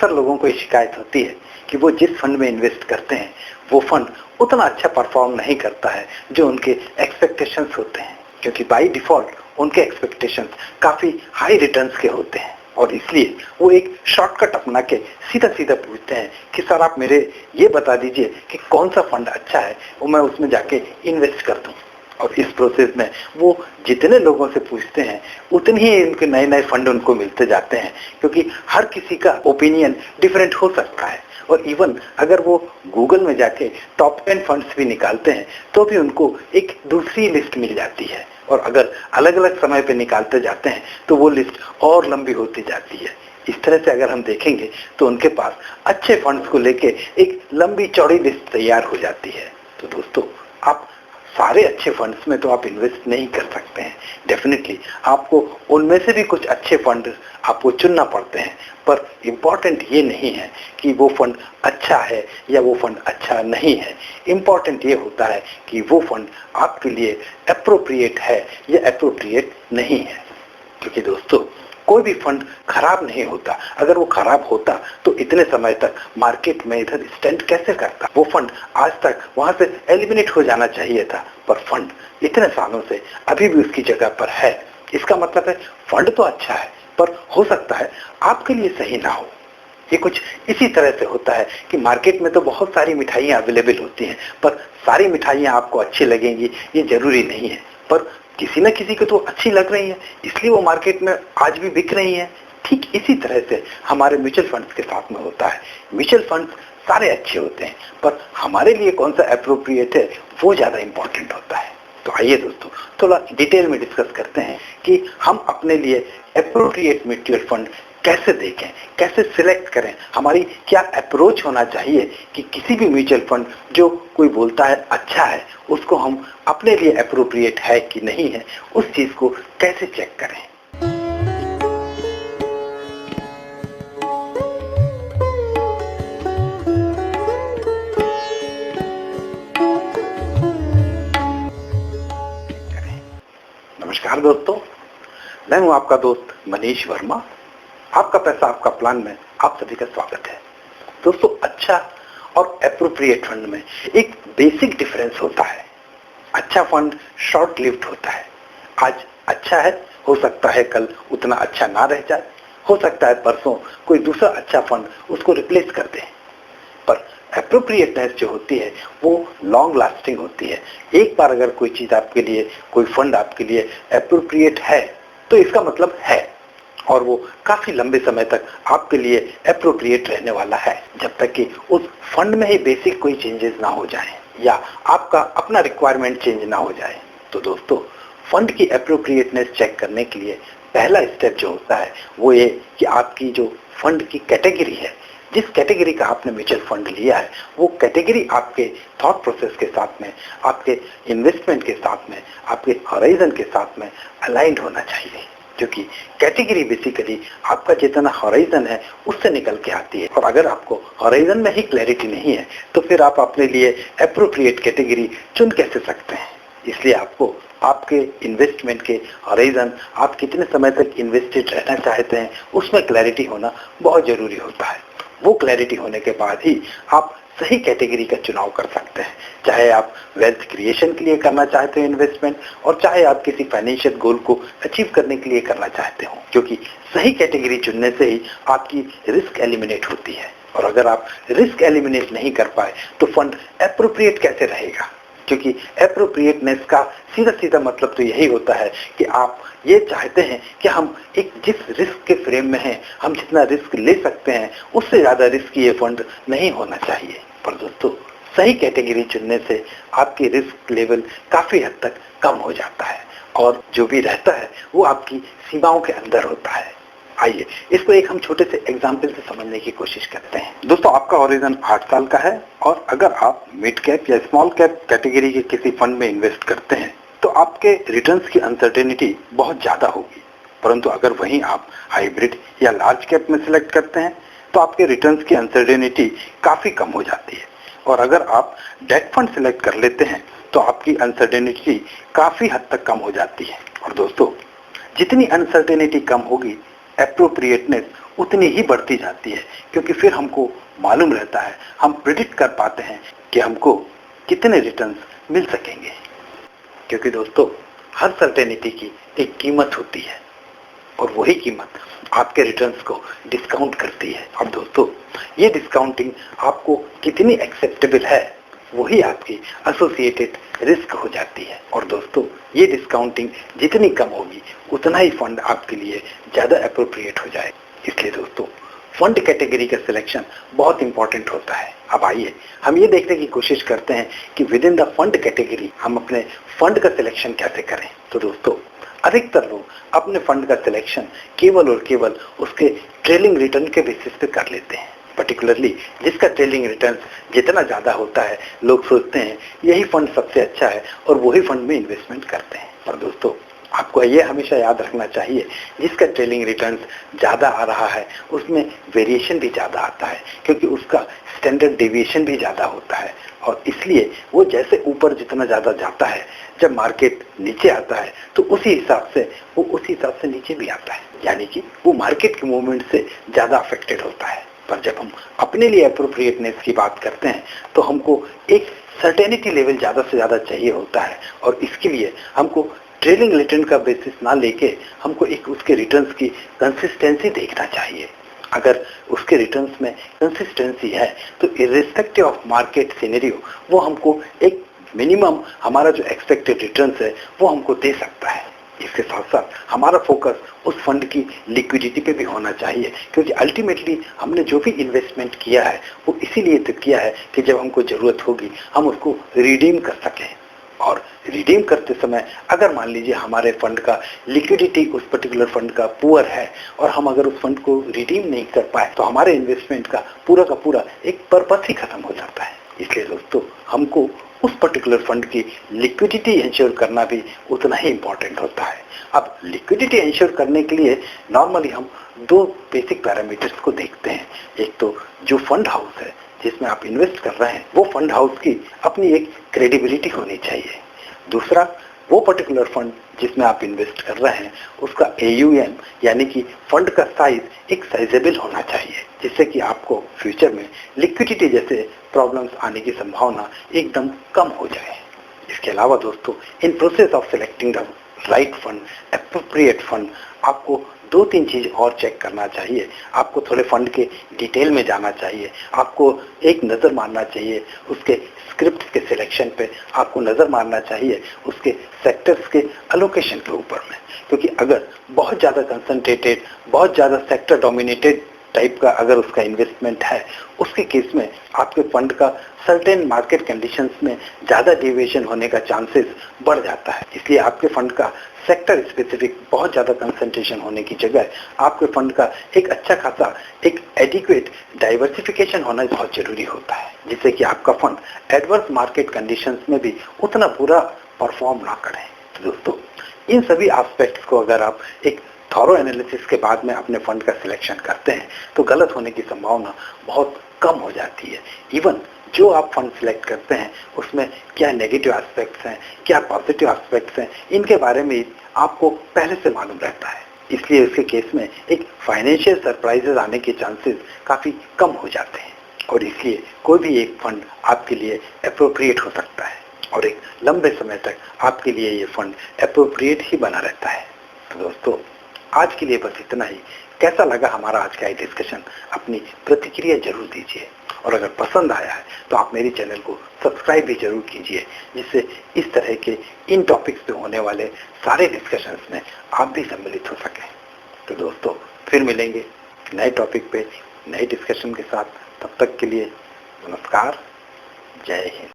अक्सर लोगों को ये शिकायत होती है कि वो जिस फंड में इन्वेस्ट करते हैं वो फंड उतना अच्छा परफॉर्म नहीं करता है जो उनके एक्सपेक्टेशंस होते हैं, क्योंकि बाय डिफॉल्ट उनके एक्सपेक्टेशंस काफी हाई रिटर्न्स के होते हैं और इसलिए वो एक शॉर्टकट अपना के सीधा सीधा पूछते हैं कि सर आप मेरे ये बता दीजिए कि कौन सा फंड अच्छा है वो मैं उसमें जाके इन्वेस्ट कर दूं। और इस प्रोसेस में वो जितने लोगों से पूछते हैं उतने ही उनके नए नए फंड उनको मिलते जाते हैं, क्योंकि हर किसी का ओपिनियन डिफरेंट हो सकता है। और इवन अगर वो गूगल में जाके टॉप 10 फंड्स भी निकालते हैं तो भी उनको एक दूसरी लिस्ट मिल जाती है, और अगर अलग अलग समय पे निकालते जाते हैं तो वो लिस्ट और लंबी होती जाती है। इस तरह से अगर हम देखेंगे तो उनके पास अच्छे फंड्स को लेके एक लंबी चौड़ी लिस्ट तैयार हो जाती है। तो दोस्तों, आप सारे अच्छे फंड्स में तो आप इन्वेस्ट नहीं कर सकते हैं, डेफिनेटली आपको उनमें से भी कुछ अच्छे फंड आपको चुनना पड़ते हैं। पर इम्पॉर्टेंट ये नहीं है कि वो फंड अच्छा है या वो फंड अच्छा नहीं है, इम्पॉर्टेंट ये होता है कि वो फंड आपके लिए एप्रोप्रिएट है या एप्रोप्रिएट नहीं है। क्योंकि दोस्तों, कोई भी फंड खराब नहीं होता। अगर वो खराब होता तो इतने समय तक मार्केट में इधर स्टैंड कैसे करता? वो फंड आज तक वहां से एलिमिनेट हो जाना चाहिए था, पर फंड इतने सालों से अभी भी उसकी जगह पर है। इसका मतलब है फंड तो अच्छा है, पर हो सकता है आपके लिए सही ना हो। ये कुछ इसी तरह से होता है कि मार्केट में तो बहुत सारी मिठाइयाँ अवेलेबल होती हैं, पर सारी मिठाइयाँ आपको अच्छी लगेंगी ये जरूरी नहीं है। पर किसी न किसी को तो अच्छी लग रही है, इसलिए वो मार्केट में आज भी बिक रही है। ठीक इसी तरह से हमारे म्यूचुअल फंड्स के साथ में होता है। म्यूचुअल फंड्स सारे अच्छे होते हैं, पर हमारे लिए कौन सा एप्रोप्रिएट है वो ज्यादा इंपॉर्टेंट होता है। तो आइए दोस्तों, थोड़ा डिटेल में डिस्कस करते हैं कि हम अपने लिए एप्रोप्रिएट म्यूचुअल फंड कैसे देखें, कैसे सिलेक्ट करें, हमारी क्या अप्रोच होना चाहिए कि किसी भी म्यूचुअल फंड जो कोई बोलता है अच्छा है उसको हम अपने लिए एप्रोप्रिएट है कि नहीं है, उस चीज को कैसे चेक करें। नमस्कार दोस्तों, मैं हूं आपका दोस्त मनीष वर्मा। आपका पैसा आपका प्लान में आप सभी का स्वागत है। दोस्तों, अच्छा और एप्रोप्रिएट फंड में एक बेसिक डिफरेंस होता है। अच्छा फंड शॉर्ट लिव्ड होता है। आज अच्छा है, हो सकता है कल उतना अच्छा ना रह जाए, हो सकता है परसों कोई दूसरा अच्छा फंड उसको रिप्लेस कर दे। पर एप्रोप्रिएटनेस जो होती है वो लॉन्ग लास्टिंग होती है। एक बार अगर कोई चीज आपके लिए, कोई फंड आपके लिए एप्रोप्रिएट है तो इसका मतलब है, और वो काफी लंबे समय तक आपके लिए एप्रोप्रिएट रहने वाला है, जब तक कि उस फंड में ही बेसिक कोई चेंजेस ना हो जाए या आपका अपना रिक्वायरमेंट चेंज ना हो जाए। तो दोस्तों, फंड की एप्रोप्रिएटनेस चेक करने के लिए पहला स्टेप जो होता है वो ये कि आपकी जो फंड की कैटेगरी है, जिस कैटेगरी का आपने म्यूचुअल फंड लिया है, वो कैटेगरी आपके थॉट प्रोसेस के साथ में, आपके इन्वेस्टमेंट के साथ में, आपके हॉराइजन के साथ में अलाइंड होना चाहिए। क्योंकि कैटेगरी बेसिकली आपका जितना हॉराइजन है उससे निकल के आती है, और अगर आपको हॉराइजन में ही क्लैरिटी नहीं है तो फिर आप अपने लिए एप्रोप्रिएट कैटेगरी चुन कैसे सकते हैं। इसलिए आपको आपके इन्वेस्टमेंट के हॉराइजन, आप कितने समय तक इन्वेस्टेड रहना चाहते हैं, उसमें क्लैरिटी होना बहुत जरूरी होता है। वो क्लैरिटी होने के बाद ही आप सही कैटेगरी का चुनाव कर सकते हैं। चाहे आप वेल्थ क्रिएशन के लिए करना चाहते हो इन्वेस्टमेंट, और चाहे आप किसी फाइनेंशियल गोल को अचीव करने के लिए करना चाहते हो, क्योंकि सही कैटेगरी चुनने से ही आपकी रिस्क एलिमिनेट होती है। और अगर आप रिस्क एलिमिनेट नहीं कर पाए तो फंड एप्रोप्रिएट कैसे रहेगा? क्योंकि एप्रोप्रिएटनेस का सीधा सीधा मतलब तो यही होता है कि आप ये चाहते हैं कि हम एक जिस रिस्क के फ्रेम में हैं, हम जितना रिस्क ले सकते हैं उससे ज्यादा रिस्क ये फंड नहीं होना चाहिए। पर दोस्तों, सही कैटेगरी चुनने से आपकी रिस्क लेवल काफी हद तक कम हो जाता है, और जो भी रहता है वो आपकी सीमाओं के अंदर होता है। आइए इसको एक हम छोटे से एग्जाम्पल से समझने की कोशिश करते हैं। दोस्तों, आपका हॉराइजन 8 साल का है, और अगर आप मिड कैप या स्मॉल कैप कैटेगरी के किसी फंड में इन्वेस्ट करते हैं तो आपके रिटर्न्स की अनसर्टेनिटी बहुत ज्यादा होगी। परंतु अगर वहीं आप हाइब्रिड या लार्ज कैप में सिलेक्ट करते हैं तो आपके रिटर्न्स की अनसर्टेनिटी काफी कम हो जाती है। और अगर आप डेट फंड सिलेक्ट कर लेते हैं तो आपकी अनसर्टेनिटी काफी हद तक कम हो जाती है। और दोस्तों, जितनी अनसर्टेनिटी कम होगी, एप्रोप्रिएटनेस उतनी ही बढ़ती जाती है, क्योंकि फिर हमको मालूम रहता है, हम प्रिडिक्ट कर पाते हैं कि हमको कितने रिटर्न्स मिल सकेंगे। क्योंकि दोस्तों हर सर्टेनिटी की एक कीमत होती है और वही कीमत आपके रिटर्न्स को डिस्काउंट करती है। अब दोस्तों ये डिस्काउंटिंग आपको कितनी एक्सेप्टेबल है वही आपकी एसोसिएटेड रिस्क हो जाती है। और दोस्तों ये डिस्काउंटिंग जितनी कम होगी उतना ही फंड आपके लिए ज़्यादा अप्रोप्रिएट हो जाए। इसलिए दोस्तों फंड कैटेगरी का सिलेक्शन बहुत इंपॉर्टेंट होता है। अब आइए हम ये देखने की कोशिश करते हैं कि with in the fund category हम अपने फंड का सिलेक्शन कैसे करें। तो दोस्तों अधिकतर लोग अपने फंड का सिलेक्शन केवल और केवल उसके ट्रेलिंग रिटर्न के बेसिस पे कर लेते हैं। पर्टिकुलरली जिसका ट्रेलिंग रिटर्न जितना ज़्यादा होता है लोग सोचते हैं यही फंड सबसे अच्छा है और वही फंड में इन्वेस्टमेंट करते हैं। पर दोस्तों आपको ये हमेशा याद रखना चाहिए, जिसका ट्रेलिंग रिटर्न्स ज़्यादा आ रहा है उसमें वेरिएशन भी ज़्यादा आता है, क्योंकि उसका स्टैंडर्ड डेविएशन भी ज़्यादा होता है। और इसलिए वो जैसे ऊपर जितना ज़्यादा जाता है, जब मार्केट नीचे आता है तो उसी हिसाब से नीचे भी आता है, यानी कि वो मार्केट के मूवमेंट से ज़्यादा अफेक्टेड होता है। पर जब हम अपने लिए अप्रोप्रिएटनेस की बात करते हैं तो हमको एक सर्टेनिटी लेवल ज़्यादा से ज़्यादा चाहिए होता है, और इसके लिए हमको ट्रेलिंग रिटर्न का बेसिस ना लेके हमको एक उसके रिटर्न्स की कंसिस्टेंसी देखना चाहिए। अगर उसके रिटर्न्स में कंसिस्टेंसी है तो इर्रिस्पेक्टिव ऑफ मार्केट सिनेरियो वो हमको एक मिनिमम हमारा जो एक्सपेक्टेड रिटर्न्स है वो हमको दे सकता है। इसके साथ साथ हमारा फोकस उस फंड की लिक्विडिटी पे भी होना चाहिए, क्योंकि अल्टीमेटली हमने जो भी इन्वेस्टमेंट किया है वो इसीलिए तो किया है कि जब हमको ज़रूरत होगी हम उसको रिडीम कर सकें। और रिडीम करते समय अगर मान लीजिए हमारे फंड का लिक्विडिटी उस पर्टिकुलर फंड का पुअर है और हम अगर उस फंड को रिडीम नहीं कर पाए तो हमारे इन्वेस्टमेंट का पूरा एक पर्पस ही खत्म हो जाता है। इसलिए दोस्तों हमको उस पर्टिकुलर फंड की लिक्विडिटी इंश्योर करना भी उतना ही इंपॉर्टेंट होता है। अब लिक्विडिटी इंश्योर करने के लिए नॉर्मली हम दो बेसिक पैरामीटर्स को देखते हैं। एक तो जो फंड हाउस है जिसमें आप इन्वेस्ट कर रहे हैं वो फंड हाउस की अपनी एक क्रेडिबिलिटी होनी चाहिए। दूसरा वो पर्टिकुलर फंड जिसमें आप इन्वेस्ट कर रहे हैं उसका AUM यानी कि फंड का साइज एक साइजेबल होना चाहिए, जिससे कि आपको फ्यूचर में लिक्विडिटी जैसे प्रॉब्लम्स आने की संभावना एकदम कम हो जाए। इसके अलावा दोस्तों in process of selecting the right fund, appropriate fund, आपको दो तीन चीज और चेक करना चाहिए। आपको थोड़े फंड के डिटेल में जाना चाहिए, आपको एक नज़र मारना चाहिए उसके स्क्रिप्ट के सिलेक्शन पे, आपको नज़र मारना चाहिए उसके सेक्टर्स के अलोकेशन के ऊपर में, क्योंकि अगर बहुत ज़्यादा कंसंट्रेटेड, बहुत ज़्यादा सेक्टर डोमिनेटेड टाइप का अगर उसका इन्वेस्टमेंट है, उसके केस में आपके फंड का सर्टेन मार्केट कंडीशंस में ज़्यादा डेविएशन होने का चांसेस बढ़ जाता है। इसलिए आपके फंड का सेक्टर स्पेसिफिक बहुत ज़्यादा कंसंट्रेशन होने की जगह आपके फंड का एक अच्छा खासा एक एडिक्वेट डाइवर्सिफिकेशन होना बहुत जरूरी होता है, जिससे कि आपका फंड एडवर्स मार्केट कंडीशंस में भी उतना पूरा परफॉर्म ना करे। तो दोस्तों इन सभी एस्पेक्ट्स को अगर आप एक थॉरो एनालिसिस के बाद में अपने फंड का सिलेक्शन करते हैं तो गलत होने की संभावना बहुत कम हो जाती है। इवन जो आप फंड सिलेक्ट करते हैं उसमें क्या नेगेटिव एस्पेक्ट्स हैं, क्या पॉजिटिव एस्पेक्ट्स हैं, इनके बारे में आपको पहले से मालूम रहता है। इसलिए इसके केस में एक फाइनेंशियल सरप्राइजेस आने के चांसेस काफ़ी कम हो जाते हैं, और इसलिए कोई भी एक फंड आपके लिए अप्रोप्रिएट हो सकता है और एक लंबे समय तक आपके लिए ये फंड अप्रोप्रिएट ही बना रहता है। तो दोस्तों आज के लिए बस इतना ही। कैसा लगा हमारा आज का ये डिस्कशन, अपनी प्रतिक्रिया जरूर दीजिए, और अगर पसंद आया है तो आप मेरे चैनल को सब्सक्राइब भी जरूर कीजिए, जिससे इस तरह के इन टॉपिक्स पे होने वाले सारे डिस्कशंस में आप भी सम्मिलित हो सकें। तो दोस्तों फिर मिलेंगे नए टॉपिक पे नए डिस्कशन के साथ। तब तक के लिए नमस्कार, जय हिंद।